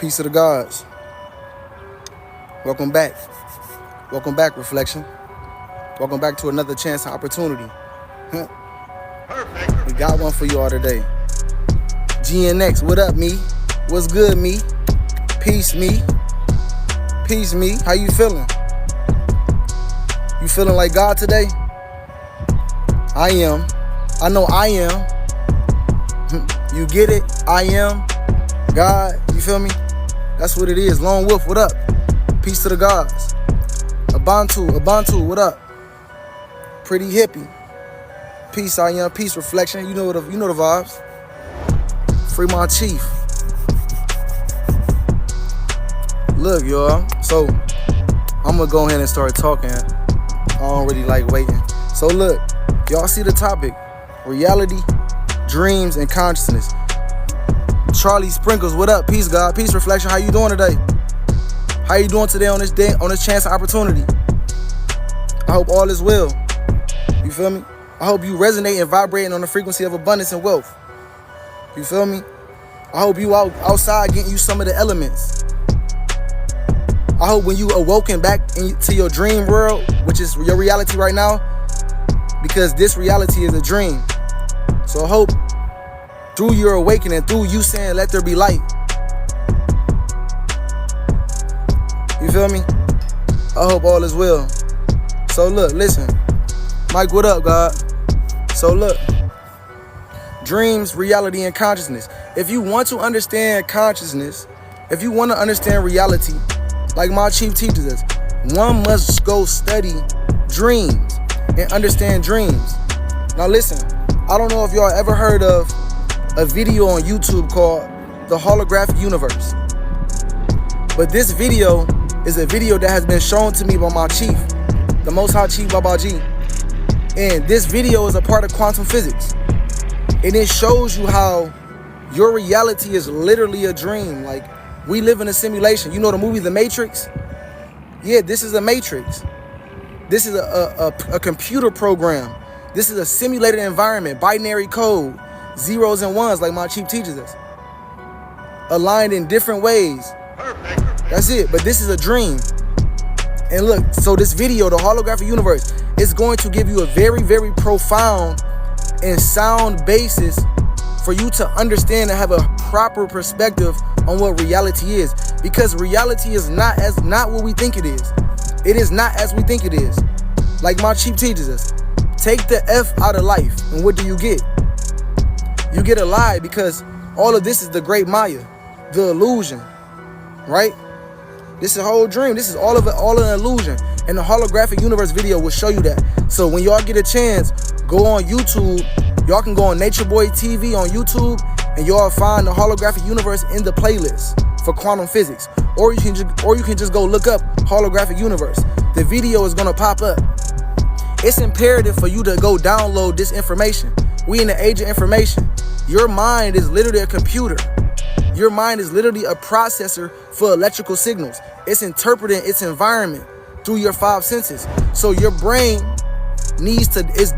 Peace to the gods. Welcome back. Welcome back, Reflection. Welcome back to another chance and opportunity. Perfect. We got one for you all today. GNX, what up, me? What's good, me? Peace, me. Peace, me. How you feeling? You feeling like God today? I am. I know I am. You get it? I am God. You feel me? That's what it is. Lone Wolf, what up? Peace to the gods. Abantu, what up? Pretty hippie. Peace, I am. Peace, Reflection. You know the vibes. Free my chief. Look, y'all. So I'm gonna go ahead and start talking. I don't really like waiting. So look, y'all see the topic: reality, dreams, and consciousness. Charlie Sprinkles, what up? Peace, God. Peace, Reflection. How you doing today? How you doing today on this day, on this chance opportunity? I hope all is well. You feel me? I hope you resonate and vibrating on the frequency of abundance and wealth. You feel me? I hope you outside getting you some of the elements. I hope when you awoken back into your dream world, which is your reality right now, because this reality is a dream. So I hope through your awakening, through you saying, let there be light. You feel me? I hope all is well. So look, listen. Mike, what up, God? So look. Dreams, reality, and consciousness. If you want to understand consciousness, if you want to understand reality, like my chief teaches us, one must go study dreams and understand dreams. Now listen, I don't know if y'all ever heard of a video on YouTube called The Holographic Universe. But this video is a video that has been shown to me by my chief, the Most High Chief Babaji. And this video is a part of quantum physics. And it shows you how your reality is literally a dream. Like, we live in a simulation. You know the movie The Matrix? Yeah, this is a matrix. This is a computer program. This is a simulated environment, binary code, zeros and ones, like my chief teaches us, aligned in different ways. Perfect. That's it. But this is a dream. And look, so this video, The Holographic Universe, is going to give you a very, very profound and sound basis for you to understand and have a proper perspective on what reality is. Because reality is not what we think it is. It is not as we think it is. Like my chief teaches us, take the F out of life, and what do you get? You get a lie, because all of this is the great Maya, the illusion, right? This is a whole dream. This is all of it, all an illusion. And the Holographic Universe video will show you that. So when y'all get a chance, go on YouTube. Y'all can go on Nature Boy TV on YouTube, and y'all find the Holographic Universe in the playlist for quantum physics. Or you can just go look up Holographic Universe. The video is gonna pop up. It's imperative for you to go download this information. We in the age of information. Your mind is literally a computer. Your mind is literally a processor for electrical signals. It's interpreting its environment through your five senses. So your brain needs to, it's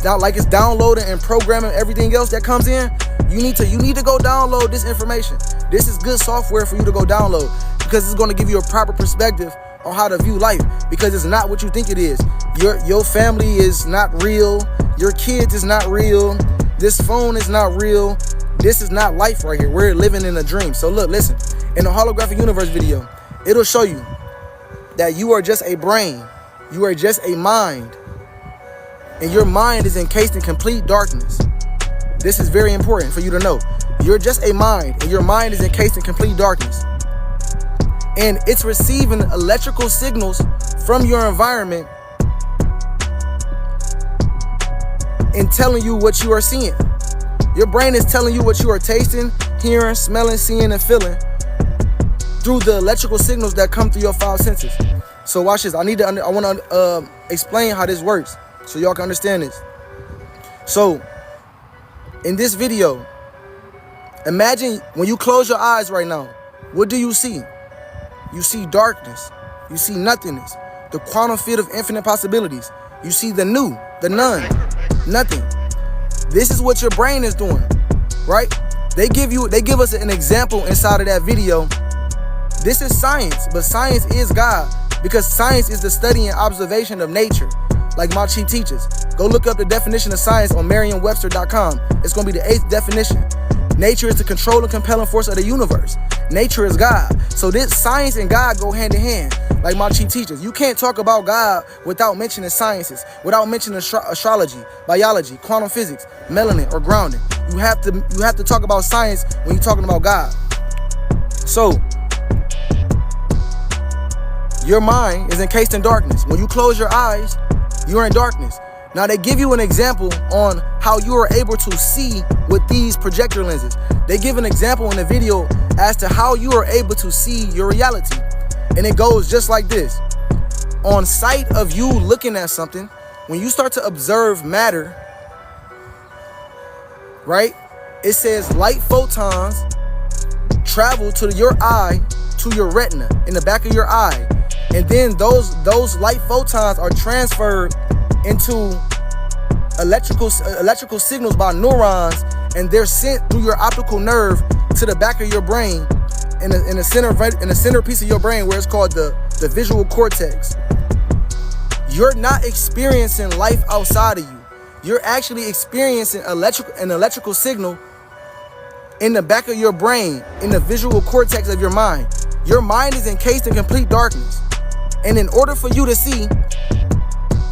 downloading and programming everything else that comes in. You need to go download this information. This is good software for you to go download, because it's going to give you a proper perspective on how to view life, because it's not what you think it is. Your family is not real. Your kids is not real. This phone is not real. This is not life right here. We're living in a dream. So look, listen, in the Holographic Universe video, it'll show you that you are just a brain. You are just a mind. And your mind is encased in complete darkness. This is very important for you to know. You're just a mind, and your mind is encased in complete darkness. And it's receiving electrical signals from your environment and telling you what you are seeing. Your brain is telling you what you are tasting, hearing, smelling, seeing, and feeling through the electrical signals that come through your five senses. So watch this. I want to explain how this works so y'all can understand this. So in this video, imagine when you close your eyes right now, what do you see? You see darkness. You see nothingness. The quantum field of infinite possibilities. You see the new, the none, nothing. This is what your brain is doing, right? They give us an example inside of that video This is science, but science is God, because science is the study and observation of nature, like my chief teaches. Go look up the definition of science on Merriam-Webster.com. It's going to be the 8th definition. Nature is the controlling, compelling force of the universe. Nature is God. So this science and God go hand in hand, like my chief teaches. You can't talk about God without mentioning sciences, without mentioning astrology, biology, quantum physics, melanin, or grounding. You have to talk about science when you're talking about God. So your mind is encased in darkness. When you close your eyes, you're in darkness. Now they give you an example on how you are able to see with these projector lenses. They give an example in the video as to how you are able to see your reality. And it goes just like this. On sight of you looking at something, when you start to observe matter, right? It says light photons travel to your eye, to your retina, in the back of your eye. And then those light photons are transferred into electrical signals by neurons, and they're sent through your optical nerve to the back of your brain, in the center piece of your brain, where it's called the visual cortex. You're not experiencing life outside of you. You're actually experiencing an electrical signal in the back of your brain, in the visual cortex of your mind. Your mind is encased in complete darkness. And in order for you to see,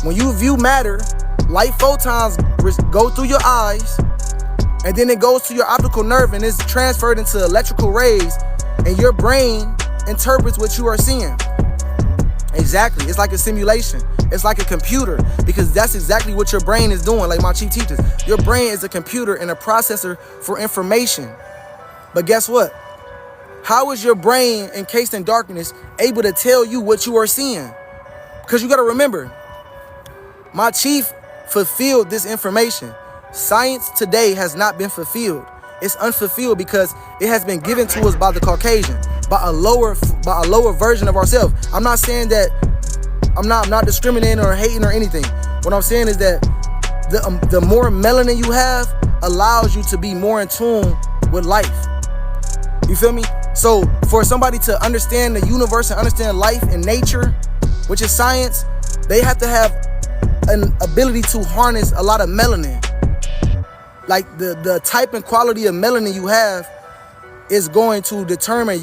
when you view matter, light photons go through your eyes, and then it goes to your optical nerve, and it's transferred into electrical rays, and your brain interprets what you are seeing. Exactly. It's like a simulation. It's like a computer, because that's exactly what your brain is doing, like my chief teaches. Your brain is a computer and a processor for information. But guess what? How is your brain, encased in darkness, able to tell you what you are seeing? Because you got to remember, my chief fulfilled this information. Science today has not been fulfilled. It's unfulfilled because it has been given to us by the Caucasian, by a lower version of ourselves. I'm not saying that I'm not discriminating or hating or anything. What I'm saying is that the more melanin you have allows you to be more in tune with life. You feel me? So for somebody to understand the universe and understand life and nature, which is science, they have to have an ability to harness a lot of melanin. Like the type and quality of melanin you have is going to determine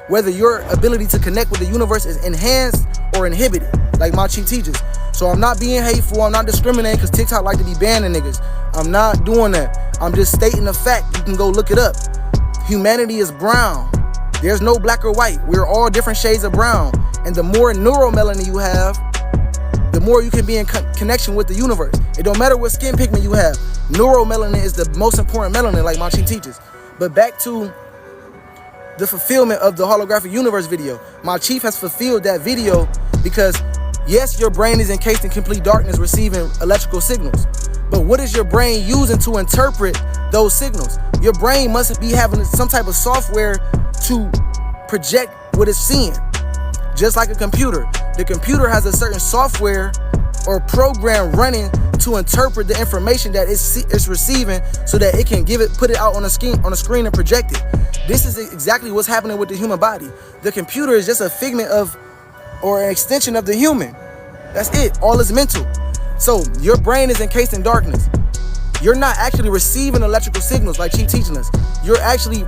whether your ability to connect with the universe is enhanced or inhibited, like my chief teaches. So I'm not being hateful, I'm not discriminating, because TikTok like to be banning niggas. I'm not doing that. I'm just stating the fact. You can go look it up. Humanity is brown. There's no black or white. We're all different shades of brown. And the more neuromelanin you have, the more you can be in connection with the universe. It don't matter what skin pigment you have. Neuromelanin is the most important melanin, like my chief teaches. But back to the fulfillment of the holographic universe video. My chief has fulfilled that video because, yes, your brain is encased in complete darkness, receiving electrical signals. But what is your brain using to interpret those signals? Your brain must be having some type of software to project what it's seeing. Just like a computer. The computer has a certain software or program running to interpret the information that it's receiving, so that it can put it out on a screen and project it. This is exactly what's happening with the human body. The computer is just a figment of, or an extension of the human. That's it. All is mental. So your brain is encased in darkness. You're not actually receiving electrical signals like Chief teaching us. You're actually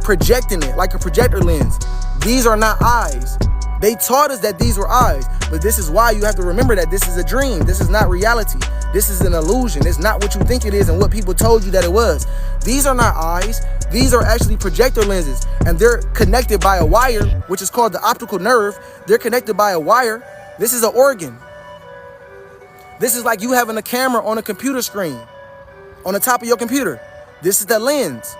projecting it like a projector lens. These are not eyes. They taught us that these were eyes, but this is why you have to remember that this is a dream. This is not reality. This is an illusion. It's not what you think it is and what people told you that it was. These are not eyes. These are actually projector lenses, and they're connected by a wire, which is called the optical nerve. They're connected by a wire. This is an organ. This is like you having a camera on a computer screen, on the top of your computer. This is the lens.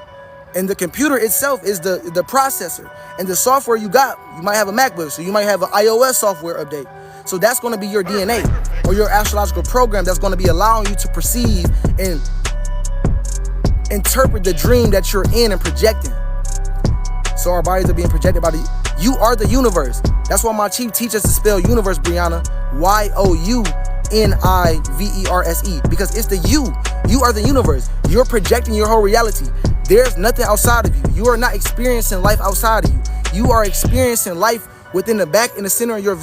And the computer itself is the processor. And the software you got, you might have a MacBook, so you might have an iOS software update. So that's going to be your DNA or your astrological program that's going to be allowing you to perceive and interpret the dream that you're in and projecting. So our bodies are being projected by you are the universe. That's why my chief teaches us to spell universe, Brianna, YOUNIVERSE, because it's the you. You are the universe. You're projecting your whole reality. There's nothing outside of you. You are not experiencing life outside of you. You are experiencing life within the back in the center of your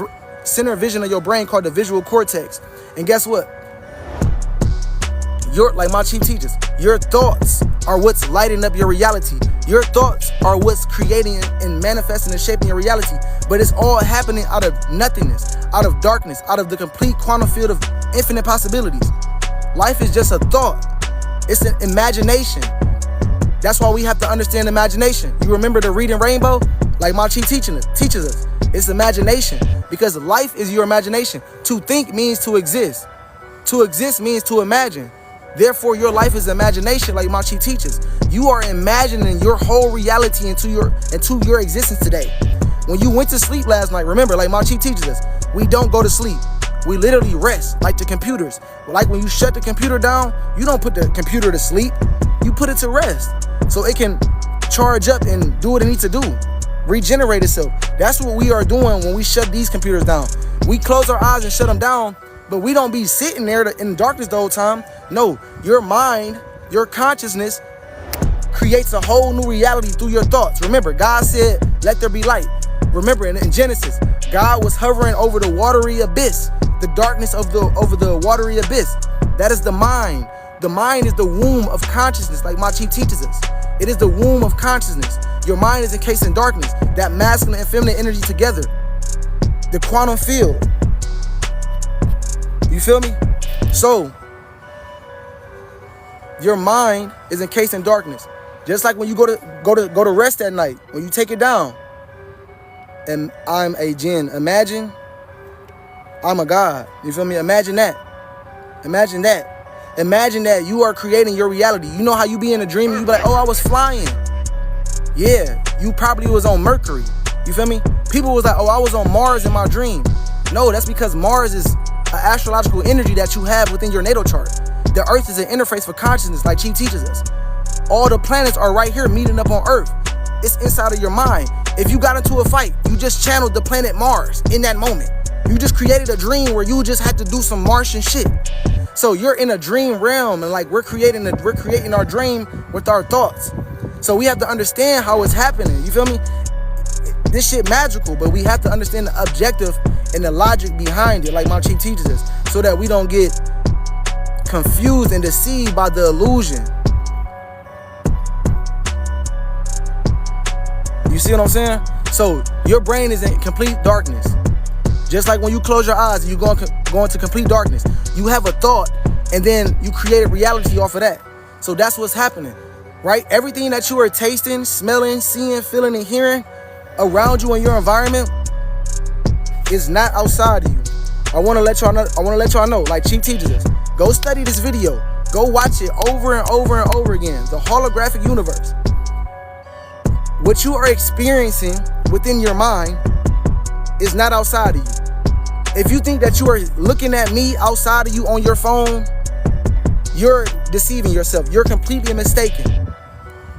center vision of your brain called the visual cortex. And guess what? Like my chief teaches, your thoughts are what's lighting up your reality. Your thoughts are what's creating and manifesting and shaping your reality. But it's all happening out of nothingness, out of darkness, out of the complete quantum field of infinite possibilities. Life is just a thought. It's an imagination. That's why we have to understand imagination. You remember the reading rainbow? Like my chief teaches us. It's imagination, because life is your imagination. To think means to exist. To exist means to imagine. Therefore, your life is imagination, like my chief teaches. You are imagining your whole reality into your existence today. When you went to sleep last night, remember, like my chief teaches us, we don't go to sleep. We literally rest, like the computers. Like when you shut the computer down, you don't put the computer to sleep. You put it to rest so it can charge up and do what it needs to do. Regenerate itself. That's what we are doing when we shut these computers down. We close our eyes and shut them down, but we don't be sitting there in darkness the whole time. No, your mind, your consciousness creates a whole new reality through your thoughts. Remember, God said, let there be light. Remember, in Genesis, God was hovering over the watery abyss, the darkness over the watery abyss. That is the mind. The mind is the womb of consciousness, like my chief teaches us. It is the womb of consciousness. Your mind is encased in darkness, that masculine and feminine energy together. The quantum field. You feel me? So, your mind is encased in darkness. Just like when you go to rest at night, when you take it down. And I'm a jinn. Imagine I'm a God. You feel me? Imagine that. Imagine that. Imagine that you are creating your reality. You know how you be in a dream and you be like, oh, I was flying. Yeah, you probably was on Mercury. You feel me? People was like, oh, I was on Mars in my dream. No, that's because Mars is an astrological energy that you have within your natal chart. The Earth is an interface for consciousness, like Chi teaches us. All the planets are right here meeting up on Earth. It's inside of your mind. If you got into a fight, you just channeled the planet Mars in that moment. You just created a dream where you just had to do some Martian shit. So you're in a dream realm, and like we're creating our dream with our thoughts. So we have to understand how it's happening. You feel me? This shit magical, but we have to understand the objective and the logic behind it, like my chief teaches us, so that we don't get confused and deceived by the illusion. You see what I'm saying? So your brain is in complete darkness. Just like when you close your eyes and you go into complete darkness, you have a thought and then you create a reality off of that. So that's what's happening, right? Everything that you are tasting, smelling, seeing, feeling, and hearing around you in your environment is not outside of you. I want to let y'all know, like Chief teaches us, go study this video. Go watch it over and over and over again. The holographic universe. What you are experiencing within your mind is not outside of you. If you think that you are looking at me outside of you on your phone, you're deceiving yourself. You're completely mistaken.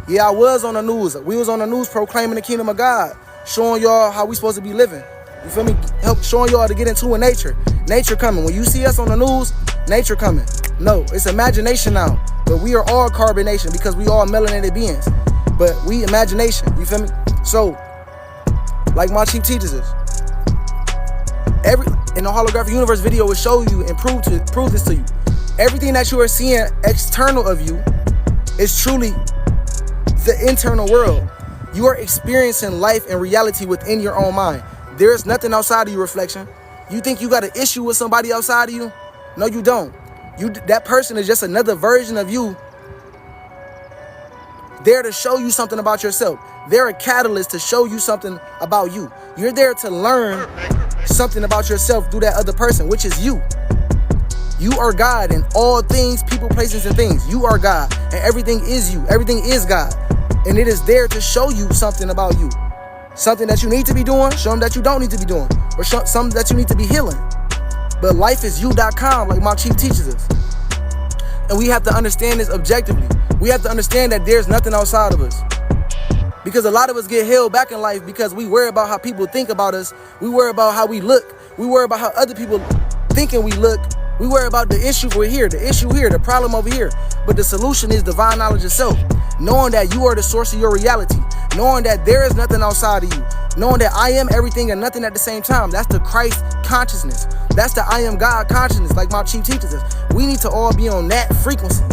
Yeah, I was on the news. We was on the news proclaiming the kingdom of God, showing y'all how we supposed to be living. You feel me? Showing y'all to get into a nature. Nature coming. When you see us on the news, nature coming. No, it's imagination now. But we are all carbonation because we all melanated beings. But we imagination. You feel me? So, like my chief teaches us, in the holographic universe video will show you and prove this to you. Everything that you are seeing external of you is truly the internal world. You are experiencing life and reality within your own mind. There is nothing outside of you, reflection. You think you got an issue with somebody outside of you? No, you don't. That person is just another version of you, there to show you something about yourself. They're a catalyst to show you something about you. You're there to learn something about yourself through that other person, which is you. You are God in all things, people, places, and things. You are God, and everything is you. Everything is God, and it is there to show you something about you. Something that you need to be doing, something that you don't need to be doing, or something that you need to be healing. But lifeisyou.com, like my chief teaches us. And we have to understand this objectively. We have to understand that there's nothing outside of us. Because a lot of us get held back in life because we worry about how people think about us. We worry about how we look. We worry about how other people thinking we look. We worry about the issue we're here, the issue here, the problem over here. But the solution is divine knowledge itself. Knowing that you are the source of your reality. knowing that there is nothing outside of you, knowing that I am everything and nothing at the same time. That's the Christ consciousness. That's the I am God consciousness, like my chief teaches us. We need to all be on that frequency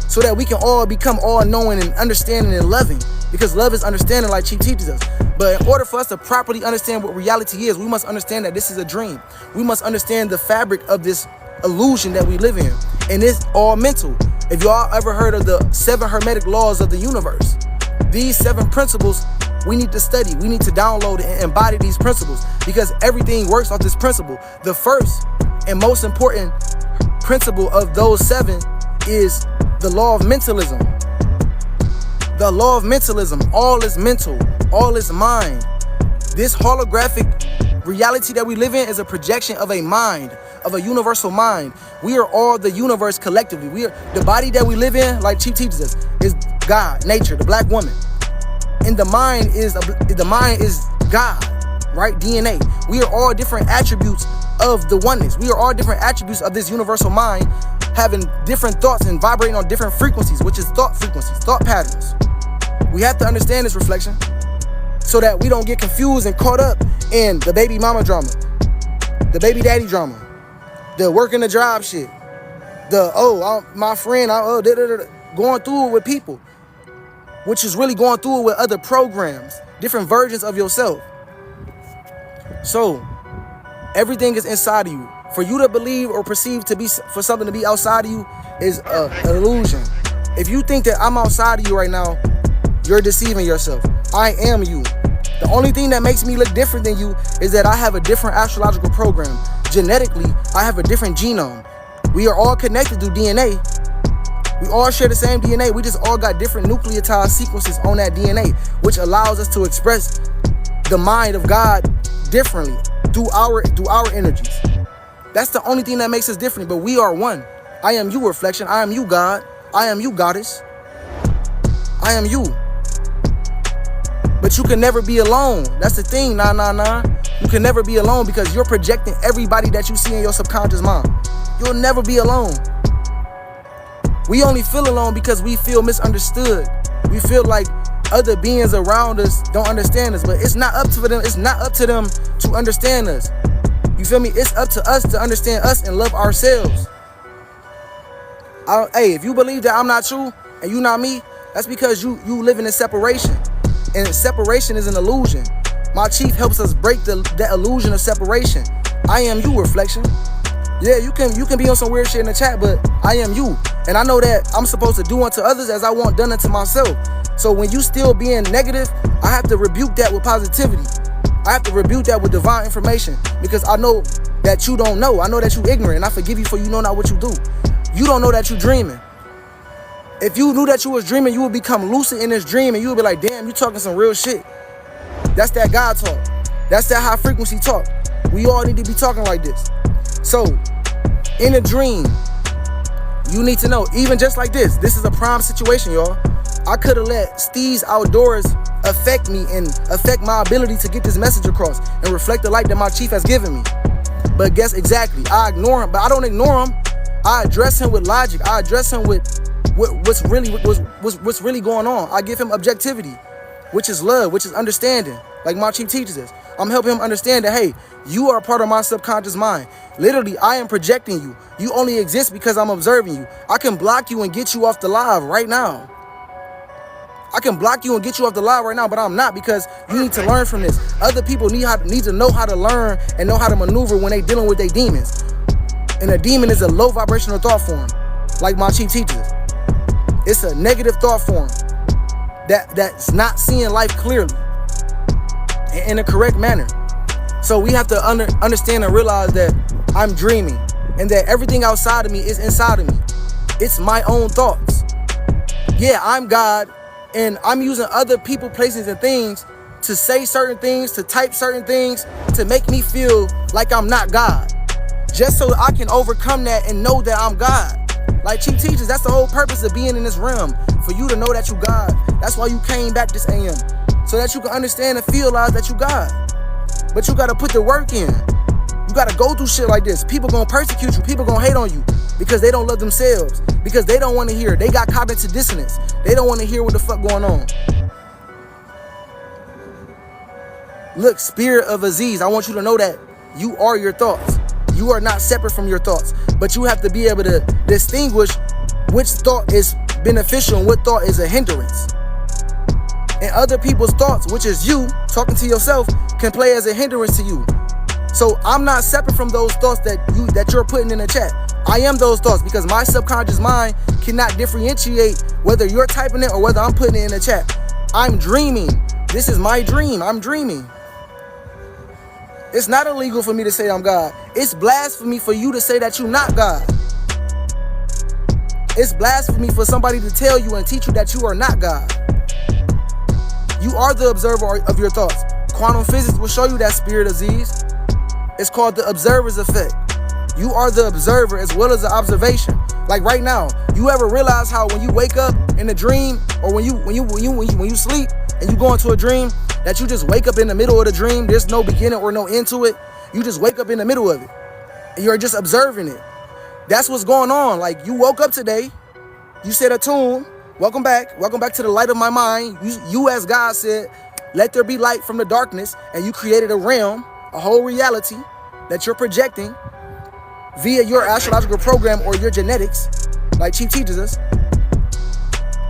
so that we can all become all-knowing and understanding and loving, because love is understanding, like chief teaches us. But in order for us to properly understand what reality is, we must understand that this is a dream. We must understand the fabric of this illusion that we live in, and it's all mental. If y'all ever heard of the 7 hermetic laws of the universe, these 7 principles we need to study. We need to download and embody these principles, because everything works off this principle. The first and most important principle of those 7 is the law of mentalism. The law of mentalism. All is mental. All is mind. This holographic reality that we live in is a projection of a mind, of a universal mind. We are all the universe collectively. We are the body that we live in, like Chief teaches us, is God, nature, the black woman. And the mind is God, right? DNA. We are all different attributes of the oneness. We are all different attributes of this universal mind, having different thoughts and vibrating on different frequencies, which is thought frequencies, thought patterns. We have to understand this reflection so that we don't get confused and caught up in the baby mama drama, the baby daddy drama, the working the job shit, the my friend, going through it with people, which is really going through it with other programs, different versions of yourself. So everything is inside of you. For you to believe or perceive to be for something to be outside of you is an illusion. If you think that I'm outside of you right now, you're deceiving yourself. I am you. The only thing that makes me look different than you is that I have a different astrological program. Genetically, I have a different genome. We are all connected through DNA. We all share the same DNA. We just all got different nucleotide sequences on that DNA, which allows us to express the mind of God differently through our energies. That's the only thing that makes us different, but we are one. I am you, reflection. I am you, God. I am you, goddess. I am you. But you can never be alone. That's the thing, nah. You can never be alone because you're projecting everybody that you see in your subconscious mind. You'll never be alone. We only feel alone because we feel misunderstood. We feel like other beings around us don't understand us, but it's not up to them. It's not up to them to understand us. You feel me? It's up to us to understand us and love ourselves. Hey, if you believe that I'm not you and you not me, that's because you living in separation. And separation is an illusion. My chief helps us break that illusion of separation. I am you, reflection. Yeah, you can be on some weird shit in the chat, but I am you. And I know that I'm supposed to do unto others as I want done unto myself. So when you still being negative, I have to rebuke that with positivity. I have to rebuke that with divine information, because I know that you don't know. I know that you ignorant, and I forgive you for you know not what you do. You don't know that you dreaming. If you knew that you was dreaming, you would become lucid in this dream, and you would be like, damn, you talking some real shit. That's that God talk. That's that high frequency talk. We all need to be talking like this. So, in a dream, you need to know, even just like this is a prime situation, y'all. I could have let Steve's outdoors affect me and affect my ability to get this message across and reflect the light that my chief has given me. But guess exactly, I ignore him, but I don't ignore him. I address him with logic. I address him with what's really going on. I give him objectivity, which is love, which is understanding, like my chief teaches us. I'm helping him understand that, hey, you are a part of my subconscious mind. Literally, I am projecting you. You only exist because I'm observing you. I can block you and get you off the live right now. I can block you and get you off the live right now, but I'm not, because you need to learn from this. Other people need to know how to learn and know how to maneuver when they dealing with their demons. And a demon is a low vibrational thought form, like my chief teaches. It's a negative thought form that's not seeing life clearly in a correct manner. So we have to understand and realize that I'm dreaming and that everything outside of me is inside of me. It's my own thoughts. Yeah, I'm God, and I'm using other people, places, and things to say certain things, to type certain things, to make me feel like I'm not God, just so I can overcome that and know that I'm God. Like Chief teaches, that's the whole purpose of being in this realm, for you to know that you God. That's why you came back this AM, so that you can understand and feel that you God. But you gotta put the work in. You gotta go through shit like this. People gonna persecute you. People gonna hate on you because they don't love themselves, because they don't want to hear. They got cognitive dissonance. They don't want to hear what the fuck going on. Look, spirit of Aziz, I want you to know that you are your thoughts. You are not separate from your thoughts, but you have to be able to distinguish which thought is beneficial and what thought is a hindrance. And other people's thoughts, which is you talking to yourself, can play as a hindrance to you. So I'm not separate from those thoughts that you're putting in the chat. I am those thoughts because my subconscious mind cannot differentiate whether you're typing it or whether I'm putting it in the chat. I'm dreaming. This is my dream. I'm dreaming. It's not illegal for me to say I'm God. It's blasphemy for you to say that you're not God. It's blasphemy for somebody to tell you and teach you that you are not God. You are the observer of your thoughts. Quantum physics will show you that, Spirit Aziz. It's called the observer's effect. You are the observer as well as the observation. Like right now, you ever realize how when you wake up in a dream, or when you sleep and you go into a dream, that you just wake up in the middle of the dream? There's no beginning or no end to it. You just wake up in the middle of it, and you're just observing it. That's what's going on. Like, you woke up today, you said a tune. Welcome back to the light of my mind. You as God said, let there be light from the darkness, and you created a realm, a whole reality that you're projecting via your astrological program or your genetics, like Chief teaches us.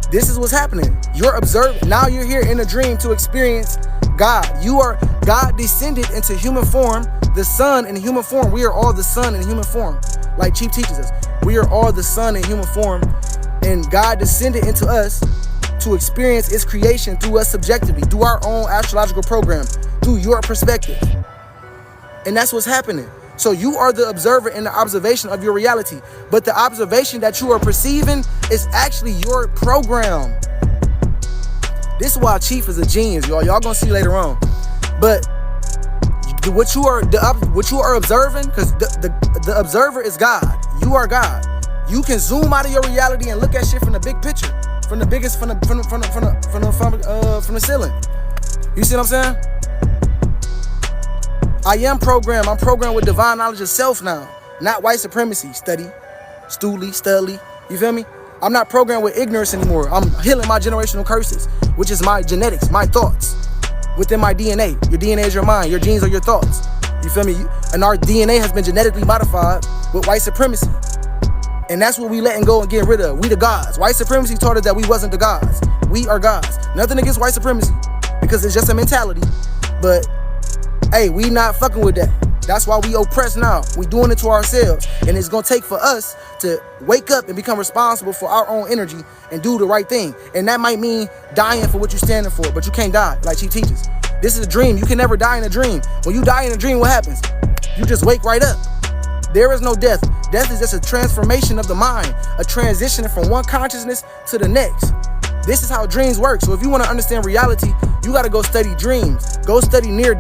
This is what's happening. You're observing. Now you're here in a dream to experience God. God descended into human form, the sun in human form. We are all the sun in human form, like Chief teaches us. We are all the sun in human form, and God descended into us to experience its creation through us subjectively, through our own astrological program, through your perspective. And that's what's happening. So you are the observer in the observation of your reality. But the observation that you are perceiving is actually your program. This is why Chief is a genius, y'all. Y'all gonna see later on. But what you are observing, because the observer is God. You are God. You can zoom out of your reality and look at shit from the big picture, from the ceiling. You see what I'm saying? I am programmed. I'm programmed with divine knowledge of self now, not white supremacy. Studly. You feel me? I'm not programmed with ignorance anymore. I'm healing my generational curses, which is my genetics, my thoughts within my DNA. Your DNA is your mind. Your genes are your thoughts. You feel me? And our DNA has been genetically modified with white supremacy. And that's what we letting go and getting rid of. We the gods. White supremacy taught us that we wasn't the gods. We are gods. Nothing against white supremacy, because it's just a mentality. But hey, we not fucking with that. That's why we oppress now. We doing it to ourselves. And it's gonna take for us to wake up and become responsible for our own energy and do the right thing. And that might mean dying for what you're standing for, but you can't die, like Chief teaches. This is a dream. You can never die in a dream. When you die in a dream, what happens? You just wake right up. There is no death. Death is just a transformation of the mind, a transition from one consciousness to the next. This is how dreams work. So if you want to understand reality, you got to go study dreams. Go study near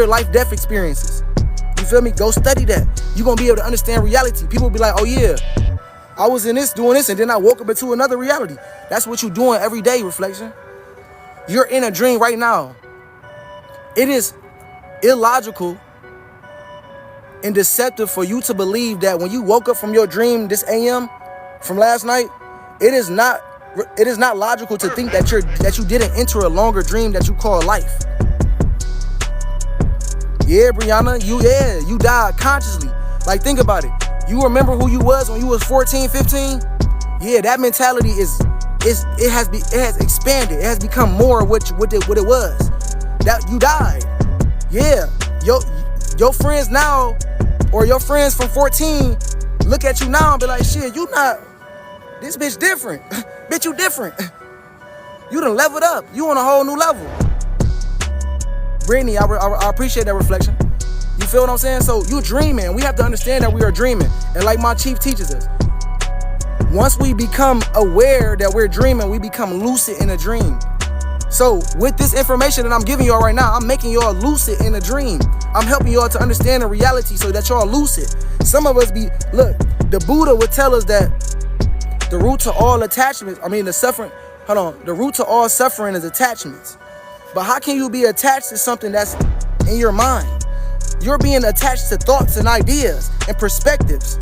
life death experiences. You feel me? Go study that. You're going to be able to understand reality. People will be like, oh yeah, I was in this, doing this, and then I woke up into another reality. That's what you're doing every day, Reflection. You're in a dream right now. It is illogical and deceptive for you to believe that when you woke up from your dream this AM from last night, it is not logical to think that you didn't enter a longer dream that you call life. Yeah, Brianna, you died consciously. Like, think about it. You remember who you was when you was 14, 15? Yeah, that mentality it has expanded. It has become more of what it was. That you died. Yeah, your friends now, or your friends from 14, look at you now and be like, shit, you not. This bitch different. Bitch, you different. You done leveled up. You on a whole new level. Brittany, I appreciate that reflection. You feel what I'm saying? So you dreaming. We have to understand that we are dreaming. And like my Chief teaches us, once we become aware that we're dreaming, we become lucid in a dream. So with this information that I'm giving y'all right now, I'm making y'all lucid in a dream. I'm helping y'all to understand the reality so that y'all lucid. Some of us look, the Buddha would tell us that the root to all attachments, the root to all suffering is attachments. But how can you be attached to something that's in your mind? You're being attached to thoughts and ideas and perspectives.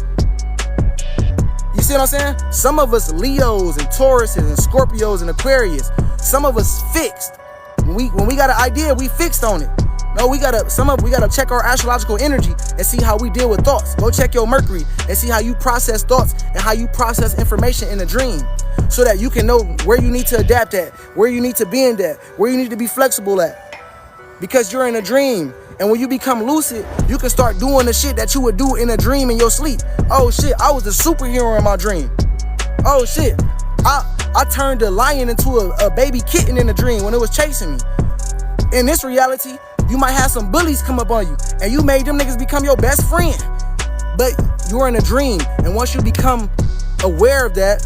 You see what I'm saying? Some of us Leos and Tauruses and Scorpios and Aquarius, some of us fixed. When we got an idea, we fixed on it. No, we gotta check our astrological energy and see how we deal with thoughts. Go check your Mercury and see how you process thoughts and how you process information in a dream, so that you can know where you need to adapt at, where you need to bend at, where you need to be flexible at. Because you're in a dream. And when you become lucid, you can start doing the shit that you would do in a dream in your sleep. Oh shit, I was a superhero in my dream. Oh shit, I turned a lion into a baby kitten in a dream when it was chasing me. In this reality, you might have some bullies come up on you and you made them niggas become your best friend. But you're in a dream. And once you become aware of that,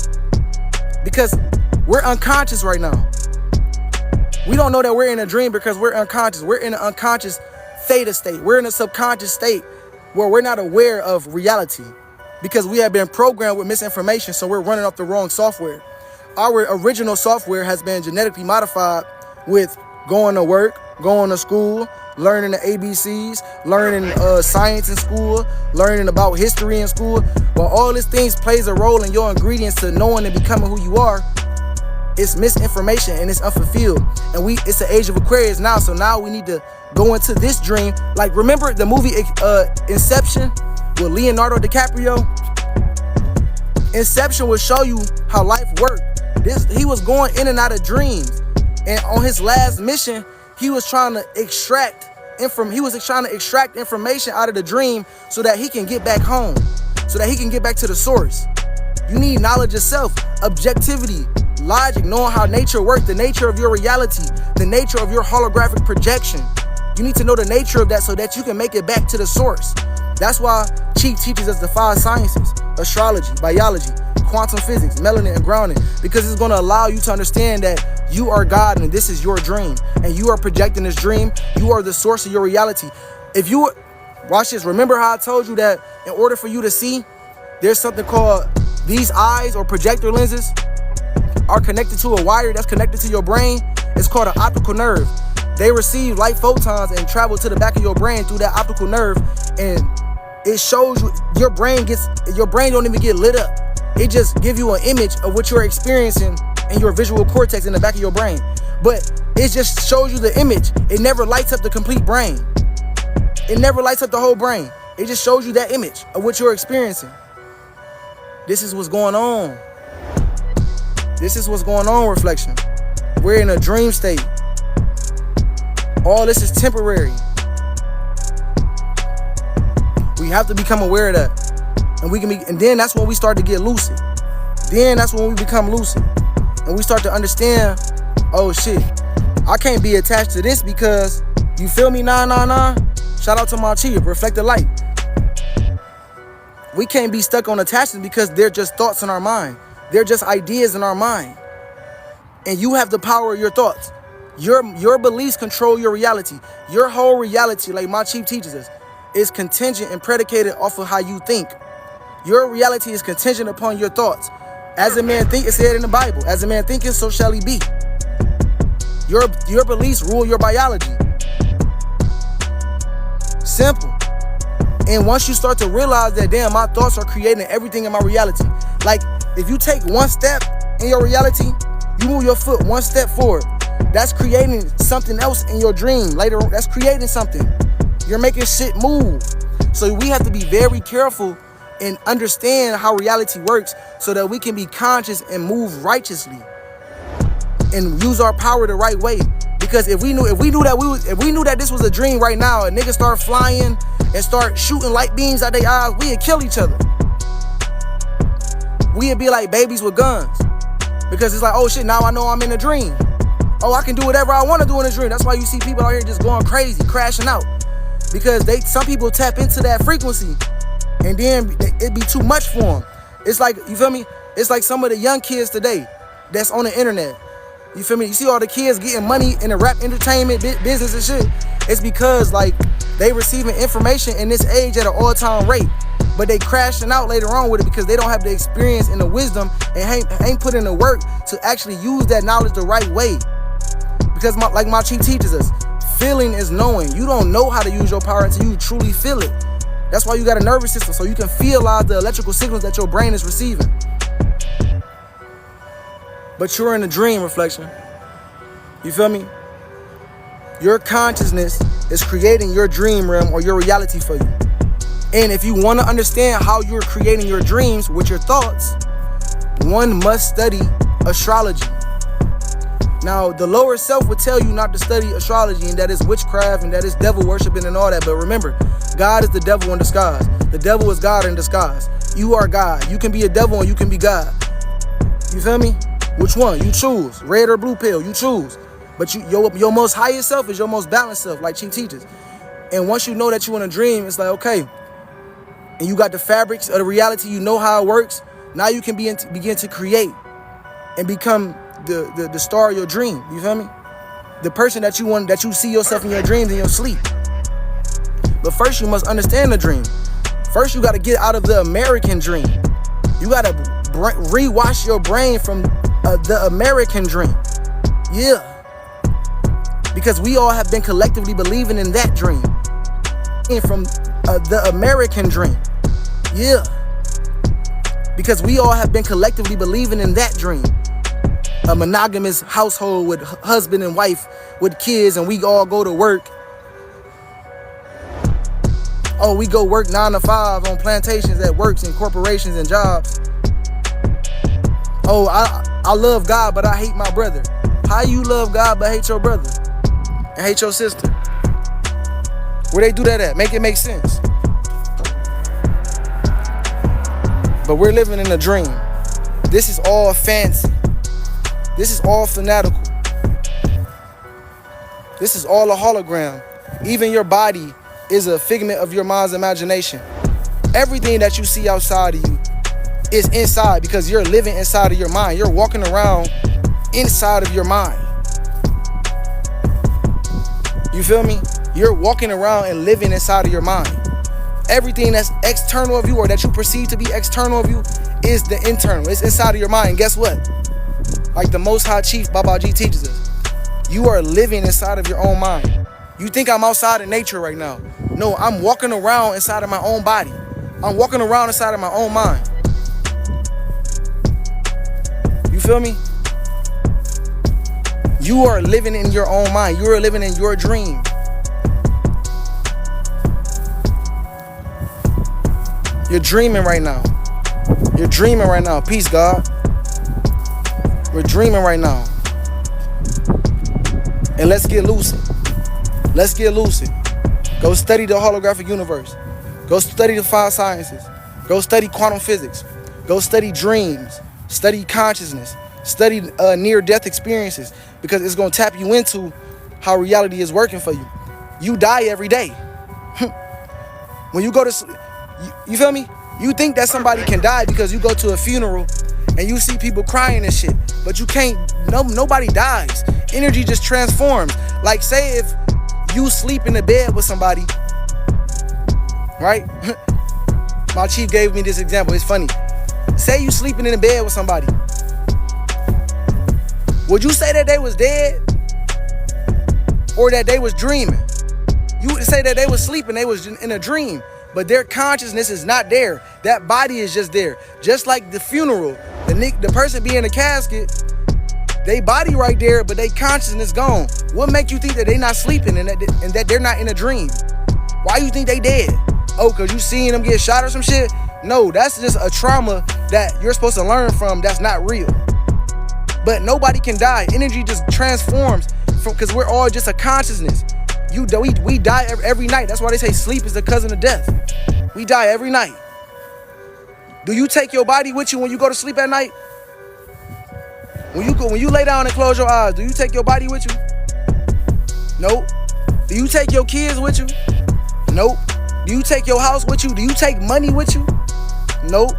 because we're unconscious right now. We don't know that we're in a dream because we're unconscious. We're in an unconscious theta state. We're in a subconscious state where we're not aware of reality because we have been programmed with misinformation, so we're running off the wrong software. Our original software has been genetically modified with going to work, going to school, learning the ABCs, learning science in school, learning about history in school. But all these things plays a role in your ingredients to knowing and becoming who you are. It's misinformation and it's unfulfilled. And it's the age of Aquarius now, so now we need to go into this dream. Like, remember the movie Inception with Leonardo DiCaprio? Inception will show you how life worked. He was going in and out of dreams. And on his last mission, he was trying to extract information out of the dream so that he can get back home, so that he can get back to the source. You need knowledge of self, objectivity, logic, knowing how nature works, the nature of your reality, the nature of your holographic projection. You need to know the nature of that so that you can make it back to the source. That's why Chief teaches us the 5 sciences: astrology, biology, quantum physics, melanin, and grounding, because it's going to allow you to understand that you are God and this is your dream, and you are projecting this dream. You are the source of your reality. If you watch this, remember how I told you that in order for you to see, there's something called these eyes or projector lenses are connected to a wire that's connected to your brain. It's called an optical nerve. They receive light photons and travel to the back of your brain through that optical nerve, and it shows you your brain don't even get lit up. It just gives you an image of what you're experiencing in your visual cortex in the back of your brain. But it just shows you the image. It never lights up the complete brain. It never lights up the whole brain. It just shows you that image of what you're experiencing. This is what's going on. This is what's going on, reflection. We're in a dream state. All this is temporary. We have to become aware of that. And then that's when we start to get lucid. Then that's when we become lucid. And we start to understand, oh shit, I can't be attached to this because, you feel me? Nah. Shout out to my chief, reflect the light. We can't be stuck on attachments because they're just thoughts in our mind. They're just ideas in our mind. And you have the power of your thoughts. Your beliefs control your reality. Your whole reality, like my chief teaches us, is contingent and predicated off of how you think. Your reality is contingent upon your thoughts. As a man think, it said in the Bible, as a man thinketh, so shall he be. Your beliefs rule your biology. Simple. And once you start to realize that, damn, my thoughts are creating everything in my reality. Like, if you take one step in your reality, you move your foot one step forward. That's creating something else in your dream later on. That's creating something. You're making shit move. So we have to be very careful and understand how reality works so that we can be conscious and move righteously and use our power the right way. Because if we knew that this was a dream right now, and niggas start flying and start shooting light beams out their eyes, we'd kill each other. We'd be like babies with guns. Because it's like, oh shit, now I know I'm in a dream. Oh, I can do whatever I want to do in a dream. That's why you see people out here just going crazy, crashing out. Because some people tap into that frequency and then it'd be too much for them. It's like, you feel me? It's like some of the young kids today that's on the internet. You feel me? You see all the kids getting money in the rap entertainment business and shit. It's because like they receiving information in this age at an all-time rate. But they crashing out later on with it because they don't have the experience and the wisdom and ain't put in the work to actually use that knowledge the right way. Because like my chief teaches us, feeling is knowing. You don't know how to use your power until you truly feel it. That's why you got a nervous system, so you can feel out the electrical signals that your brain is receiving. But you're in a dream, reflection. You feel me? Your consciousness is creating your dream realm or your reality for you. And if you want to understand how you're creating your dreams with your thoughts, one must study astrology. Now, the lower self would tell you not to study astrology, and that is witchcraft, and that is devil worshiping and all that. But remember, God is the devil in disguise. The devil is God in disguise. You are God. You can be a devil and you can be God. You feel me? Which one? You choose. Red or blue pill, you choose. But your most highest self is your most balanced self, like Chief teaches. And once you know that you're in a dream, it's like, okay, and you got the fabrics of the reality, you know how it works. Now you can begin to create and become the star of your dream. You feel me? The person that you see yourself in your dreams in your sleep. But first you must understand the dream. First you got to get out of the American dream. You got to rewash your brain from the American dream. Yeah. Because we all have been collectively believing in that dream. And from the American dream. Yeah. Because we all have been collectively believing in that dream. A monogamous household with husband and wife, with kids, and we all go to work. Oh, we go work 9 to 5 on plantations that works in corporations and jobs. Oh, I love God, but I hate my brother. How you love God but hate your brother? And hate your sister? Where they do that at? Make it make sense. But we're living in a dream. This is all fancy. This is all fanatical. This is all a hologram. Even your body is a figment of your mind's imagination. Everything that you see outside of you is inside because you're living inside of your mind. You're walking around inside of your mind. You feel me? You're walking around and living inside of your mind. Everything that's external of you or that you perceive to be external of you is the internal. It's inside of your mind. And guess what? Like the Most High Chief Babaji teaches us, you are living inside of your own mind. You think I'm outside in nature right now. No, I'm walking around inside of my own body. I'm walking around inside of my own mind. You feel me? You are living in your own mind. You are living in your dream. You're dreaming right now. You're dreaming right now. Peace, God. We're dreaming right now. And let's get lucid. Let's get lucid. Go study the holographic universe. Go study the 5 sciences. Go study quantum physics. Go study dreams. Study consciousness. Study near-death experiences, because it's going to tap you into how reality is working for you. You die every day. When you go to sleep, you feel me? You think that somebody can die because you go to a funeral and you see people crying and shit, but you can't. Nobody dies. Energy just transforms. Like, say if you sleep in the bed with somebody, right? My chief gave me this example. It's funny. Say you sleeping in the bed with somebody. Would you say that they was dead or that they was dreaming? You would say that they was sleeping, they was in a dream, but their consciousness is not there. That body is just there. Just like the funeral, the person being in a casket, they body right there, but they consciousness gone. What make you think that they not sleeping and that they're not in a dream? Why you think they dead? Oh, because you seen them get shot or some shit? No, that's just a trauma that you're supposed to learn from that's not real. But nobody can die. Energy just transforms because we're all just a consciousness. We die every night. That's why they say sleep is the cousin of death. We die every night. Do you take your body with you when you go to sleep at night? When you lay down and close your eyes, do you take your body with you? Nope. Do you take your kids with you? Nope. Do you take your house with you? Do you take money with you? Nope.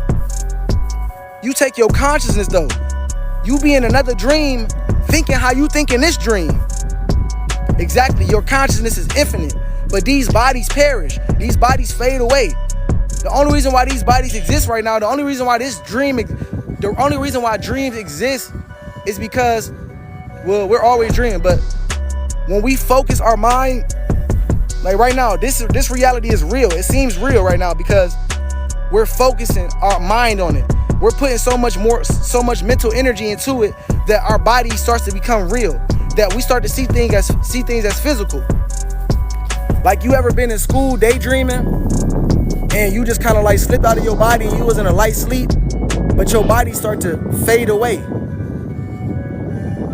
You take your consciousness though. You be in another dream thinking how you think in this dream. Exactly. Your consciousness is infinite. But these bodies perish. These bodies fade away. The only reason why these bodies exist right now, the only reason why dreams exist is because, well, we're always dreaming. But when we focus our mind, like right now, this reality is real. It seems real right now because we're focusing our mind on it. We're putting so much mental energy into it that our body starts to become real. that we start to see things as physical. Like, you ever been in school daydreaming and you just kind of like slipped out of your body and you was in a light sleep, but your body start to fade away.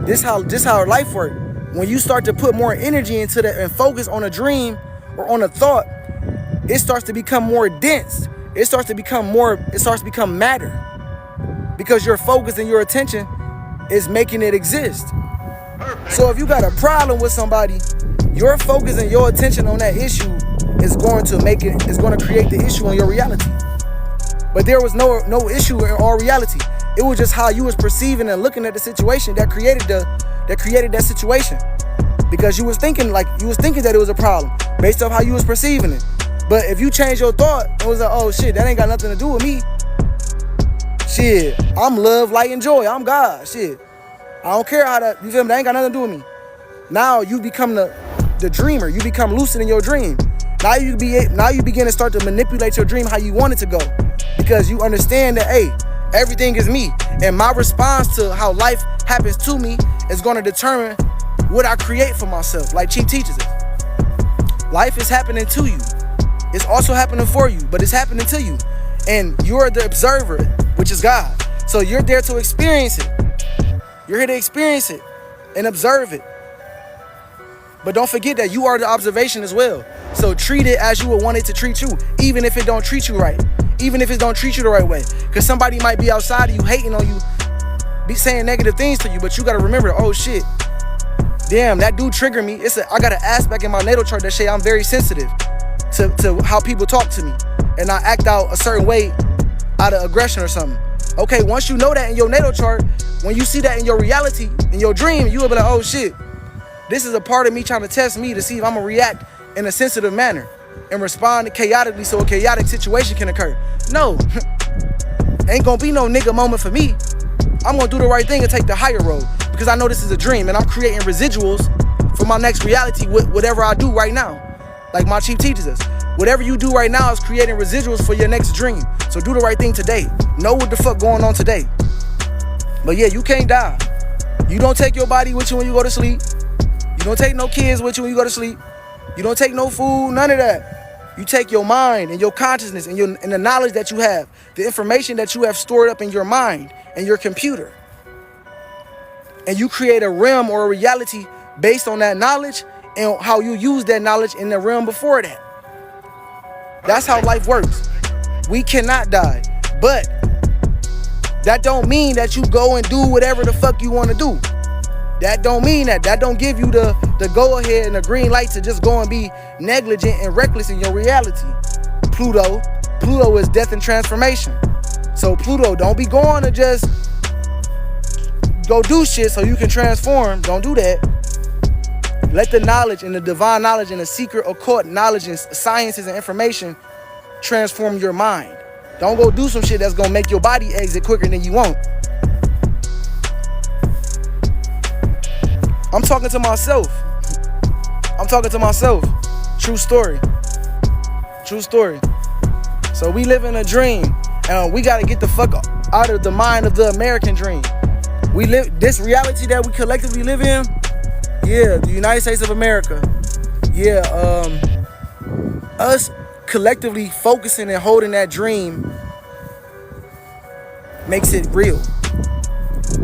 This how life works. When you start to put more energy into that and focus on a dream or on a thought, it starts to become more dense. It starts to become matter. Because your focus and your attention is making it exist. So if you got a problem with somebody, your focus and your attention on that issue is going to create the issue in your reality. But there was no issue in our reality. It was just how you was perceiving and looking at the situation that created that situation. Because you was thinking that it was a problem based off how you was perceiving it. But if you change your thought, it was like, oh shit, that ain't got nothing to do with me. Shit, I'm love, light, and joy. I'm God. Shit, I don't care how that, you feel me? That ain't got nothing to do with me. Now you become the dreamer. You become lucid in your dream. Now you begin to start to manipulate your dream how you want it to go. Because you understand that, hey, everything is me. And my response to how life happens to me is going to determine what I create for myself. Like Chief teaches us. Life is happening to you. It's also happening for you, but it's happening to you. And you're the observer, which is God. So you're there to experience it. You're here to experience it and observe it. But don't forget that you are the observation as well. So treat it as you would want it to treat you, even if it don't treat you right. Even if it don't treat you the right way. Because somebody might be outside of you, hating on you, be saying negative things to you, but you got to remember, oh shit, damn, that dude triggered me. I got an aspect in my natal chart that say I'm very sensitive to how people talk to me. And I act out a certain way out of aggression or something. Okay, once you know that in your natal chart, when you see that in your reality, in your dream, you will be like, oh shit, this is a part of me trying to test me to see if I'm going to react in a sensitive manner and respond chaotically so a chaotic situation can occur. No, ain't going to be no nigga moment for me. I'm going to do the right thing and take the higher road because I know this is a dream and I'm creating residuals for my next reality with whatever I do right now. Like my chief teaches us, whatever you do right now is creating residuals for your next dream. So do the right thing today. Know what the fuck going on today. But yeah, you can't die. You don't take your body with you when you go to sleep. You don't take no kids with you when you go to sleep. You don't take no food, none of that. You take your mind and your consciousness and the knowledge that you have, the information that you have stored up in your mind and your computer. And you create a realm or a reality based on that knowledge and how you use that knowledge in the realm before that. That's how life works. We cannot die. But that don't mean that you go and do whatever the fuck you want to do. That don't mean that. That don't give you the go ahead and the green light to just go and be negligent and reckless in your reality. Pluto is death and transformation. So Pluto, don't be going to just go do shit so you can transform. Don't do that. Let the knowledge and the divine knowledge and the secret occult knowledge and sciences and information transform your mind. Don't go do some shit that's gonna make your body exit quicker than you want. I'm talking to myself. True story. So we live in a dream and we gotta get the fuck out of the mind of the American dream. We live this reality that we collectively live in. Yeah, the United States of America. Yeah, us collectively focusing and holding that dream makes it real.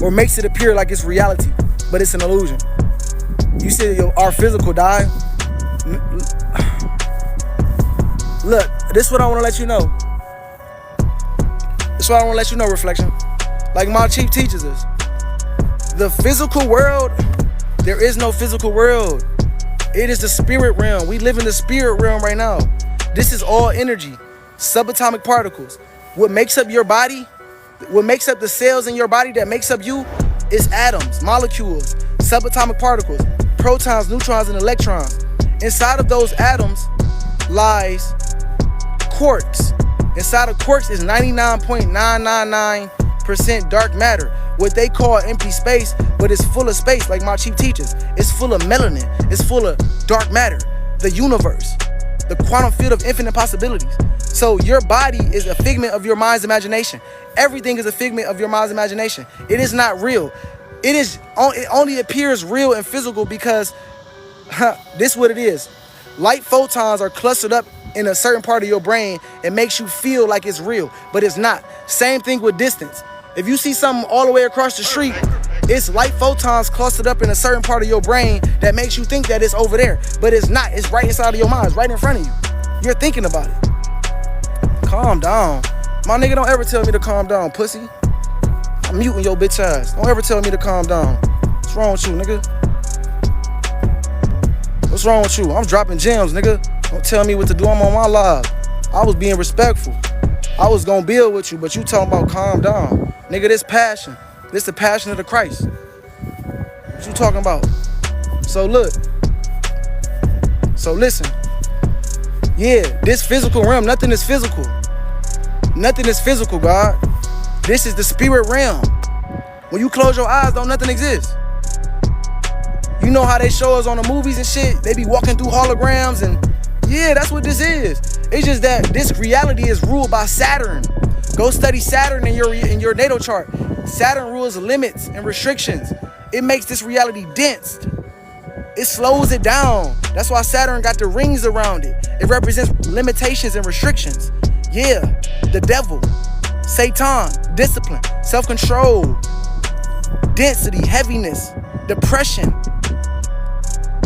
Or makes it appear like it's reality, but it's an illusion. You said our physical die. Look, this is what I want to let you know. Reflection. Like my chief teaches us. The physical world, there is no physical world. It is the spirit realm. We live in the spirit realm right now. This is all energy, subatomic particles. What makes up your body, what makes up the cells in your body that makes up you is atoms, molecules, subatomic particles, protons, neutrons, and electrons. Inside of those atoms lies quarks. Inside of quarks is 99.999% dark matter, what they call empty space, but it's full of space, like my chief teaches. It's full of melanin. It's full of dark matter, the universe, the quantum field of infinite possibilities. So your body is a figment of your mind's imagination. Everything is a figment of your mind's imagination. It is not real. It only appears real and physical because this is what it is. Light photons are clustered up in a certain part of your brain. It makes you feel like it's real, but it's not. Same thing with distance. If you see something all the way across the street, it's light photons clustered up in a certain part of your brain that makes you think that it's over there, but it's not. It's right inside of your mind. It's right in front of you. You're thinking about it. Calm down. My nigga, don't ever tell me to calm down, pussy. I'm muting your bitch ass. Don't ever tell me to calm down. What's wrong with you, nigga? What's wrong with you? I'm dropping gems, nigga. Don't tell me what to do. I'm on my live. I was being respectful. I was gonna build with you, but you talking about calm down. Nigga, this passion. This the passion of the Christ. What you talking about? So look. So listen. Yeah, this physical realm, nothing is physical. Nothing is physical, God. This is the spirit realm. When you close your eyes, don't nothing exist. You know how they show us on the movies and shit? They be walking through holograms and yeah, that's what this is. It's just that this reality is ruled by Saturn. Go study Saturn in your natal chart. Saturn rules limits and restrictions. It makes this reality dense. It slows it down. That's why Saturn got the rings around it. It represents limitations and restrictions. Yeah, the devil, Satan, discipline, self-control, density, heaviness, depression.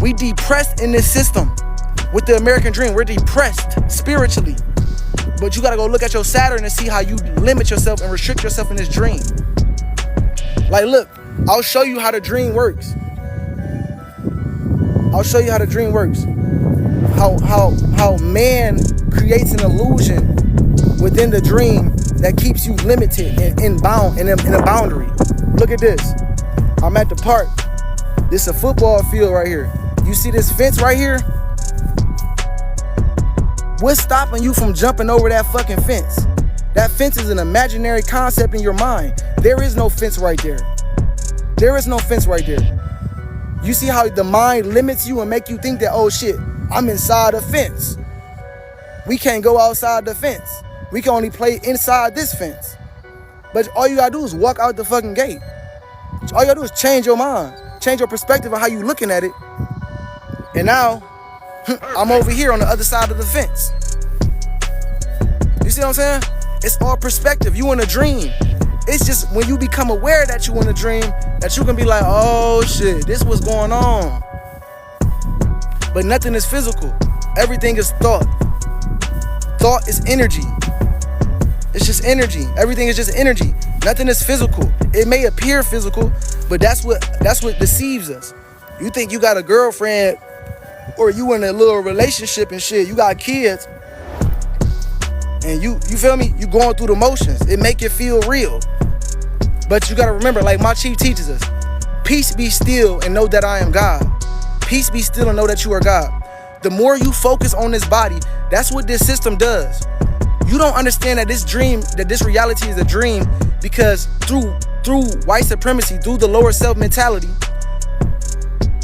We depressed in this system. With the American dream, we're depressed spiritually. But you gotta go look at your Saturn and see how you limit yourself and restrict yourself in this dream. Like, look, I'll show you how the dream works. I'll show you how the dream works. How man creates an illusion within the dream that keeps you limited and in a boundary. Look at this. I'm at the park. This is a football field right here. You see this fence right here? What's stopping you from jumping over that fucking fence? That fence is an imaginary concept in your mind. There is no fence right there. There is no fence right there. You see how the mind limits you and make you think that, oh shit, I'm inside a fence. We can't go outside the fence. We can only play inside this fence. But all you gotta do is walk out the fucking gate. All you gotta do is change your mind, change your perspective on how you looking at it. And now, I'm over here on the other side of the fence. You see what I'm saying? It's all perspective. You in a dream. It's just when you become aware that you in a dream, that you can be like, oh shit, this was going on. But nothing is physical. Everything is thought. Thought is energy. It's just energy. Everything is just energy. Nothing is physical. It may appear physical, but that's what deceives us. You think you got a girlfriend or you in a little relationship and shit, you got kids, and you feel me? You going through the motions. It make it feel real. But you gotta remember, like my chief teaches us, peace be still and know that I am God. Peace be still and know that you are God. The more you focus on this body, that's what this system does. You don't understand that this dream, that this reality is a dream, because through white supremacy, through the lower self mentality,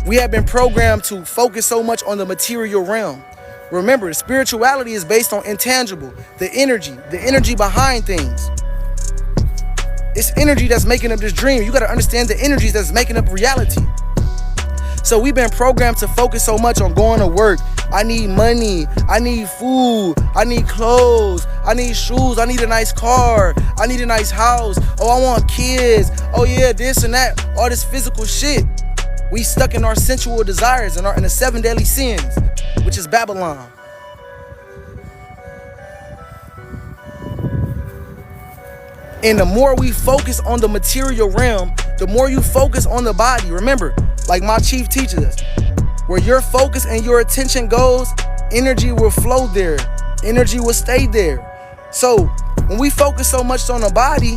we have been programmed to focus so much on the material realm. Remember, spirituality is based on intangible, the energy behind things. It's energy that's making up this dream. You got to understand the energies that's making up reality. So we've been programmed to focus so much on going to work. I need money. I need food. I need clothes. I need shoes. I need a nice car. I need a nice house. Oh, I want kids. Oh yeah, this and that. All this physical shit. We stuck in our sensual desires and in the 7 deadly sins, which is Babylon. And the more we focus on the material realm, the more you focus on the body. Remember, like my chief teaches us, where your focus and your attention goes, energy will flow there. Energy will stay there. So when we focus so much on the body,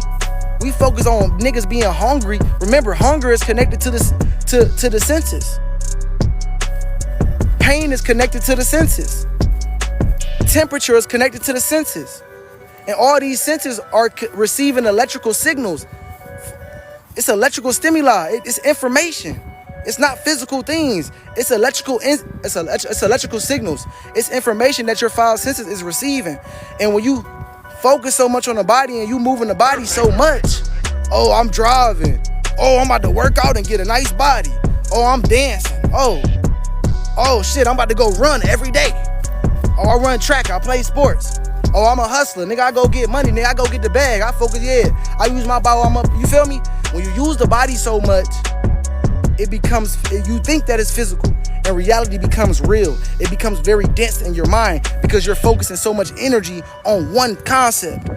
we focus on niggas being hungry. Remember, hunger is connected to the senses. Pain is connected to the senses. Temperature is connected to the senses. And all these senses are receiving electrical signals. It's electrical stimuli. It's information. It's not physical things. It's electrical signals. It's information that your five senses is receiving. And when you focus so much on the body and you moving the body so much, oh, I'm driving. Oh, I'm about to work out and get a nice body. Oh, I'm dancing. Oh shit, I'm about to go run every day. Oh, I run track, I play sports. Oh, I'm a hustler, nigga, I go get money, nigga, I go get the bag. I focus, I use my body, you feel me? When you use the body so much, it becomes, you think that it's physical, and reality becomes real. It becomes very dense in your mind because you're focusing so much energy on one concept.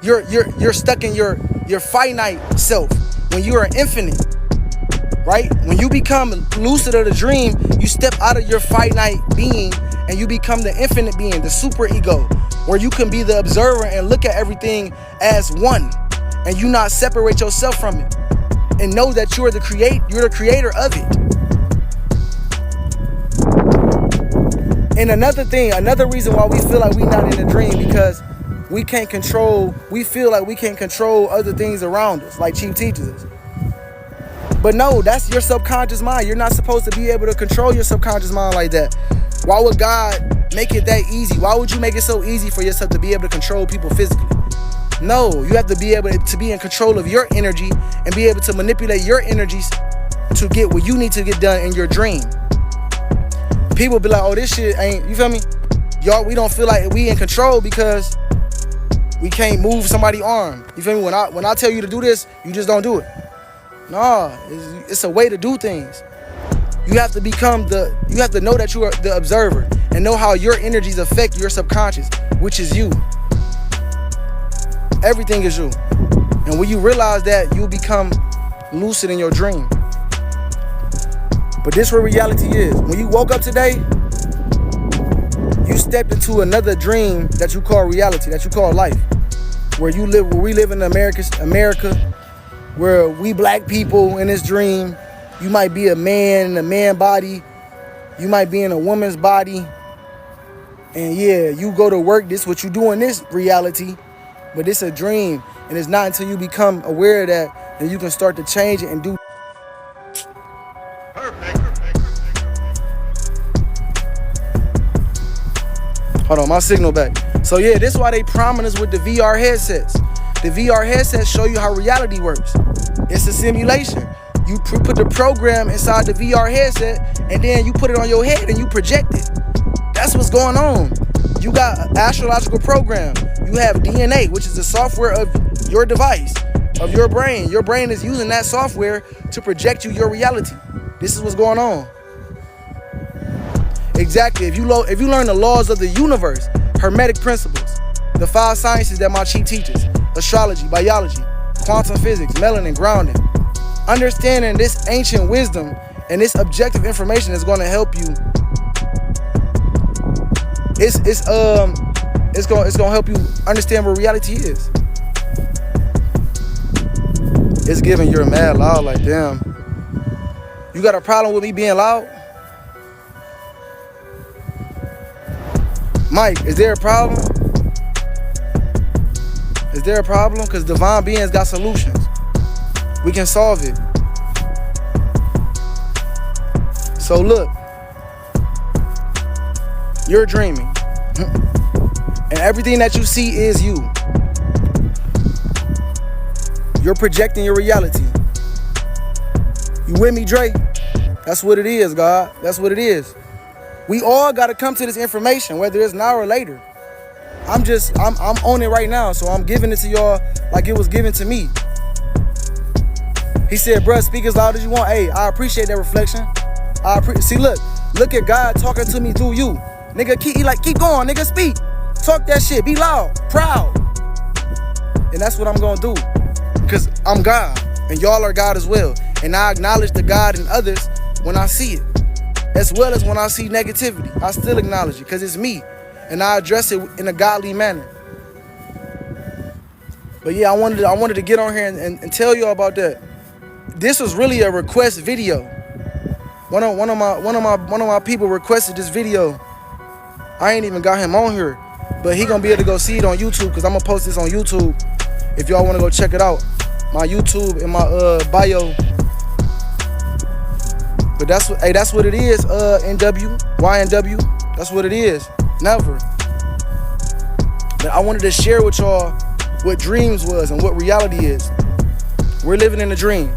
You're stuck in your finite self when you are infinite, right? When you become lucid of the dream, you step out of your finite being and you become the infinite being, the super ego, where you can be the observer and look at everything as one, and you not separate yourself from it, and know that you're the creator of it. And another reason why we feel like we're not in a dream, because we feel like we can't control other things around us, like Chief teaches us. But no, that's your subconscious mind. You're not supposed to be able to control your subconscious mind like that. Why would God make it that easy? Why would you make it so easy for yourself to be able to control people physically? No, you have to be able to be in control of your energy and be able to manipulate your energies to get what you need to get done in your dream. People be like, oh, this shit ain't, you feel me? Y'all, we don't feel like we in control because we can't move somebody's arm. You feel me? When I tell you to do this, you just don't do it. No, it's a way to do things. You have to you have to know that you are the observer and know how your energies affect your subconscious, which is you. Everything is you. And when you realize that, you'll become lucid in your dream. But this is where reality is. When you woke up today, you stepped into another dream that you call reality, that you call life. Where we live in America, where we black people in this dream. You might be a man in a man body. You might be in a woman's body. And yeah, you go to work. This is what you do in this reality. But it's a dream. And it's not until you become aware of that you can start to change it and do. Hold on, my signal back. So yeah, this is why they prominent us with the VR headsets. The VR headsets show you how reality works. It's a simulation. You put the program inside the VR headset, and then you put it on your head and you project it. That's what's going on. You got an astrological program. You have DNA, which is the software of your device, of your brain. Your brain is using that software to project you your reality. This is what's going on. Exactly. If you learn the laws of the universe, hermetic principles, the 5 sciences that my chief teaches, astrology, biology, quantum physics, melanin, grounding, understanding this ancient wisdom and this objective information is going to help you. It's going to help you understand what reality is. It's giving you're mad loud, like damn. You got a problem with me being loud? Mike, is there a problem? Is there a problem? Because divine beings got solutions. We can solve it. So look, you're dreaming. And everything that you see is you. You're projecting your reality. You with me, Dre? That's what it is, God. That's what it is. We all got to come to this information, whether it's now or later. I'm on it right now, so I'm giving it to y'all like it was given to me. He said, bruh, speak as loud as you want. Hey, I appreciate that reflection. See, look at God talking to me through you. Nigga, keep going, nigga, speak. Talk that shit, be loud, proud. And that's what I'm gonna do. Because I'm God, and y'all are God as well. And I acknowledge the God in others when I see it. As well as when I see negativity, I still acknowledge it because it's me. And I address it in a godly manner. But yeah, I wanted to get on here and tell y'all about that. This was really a request video. One of my people requested this video. I ain't even got him on here, but he gonna be able to go see it on YouTube because I'm gonna post this on YouTube. If y'all wanna go check it out, my YouTube and my bio. But that's what it is. YNW. That's what it is. Never. But I wanted to share with y'all what dreams was and what reality is. We're living in a dream.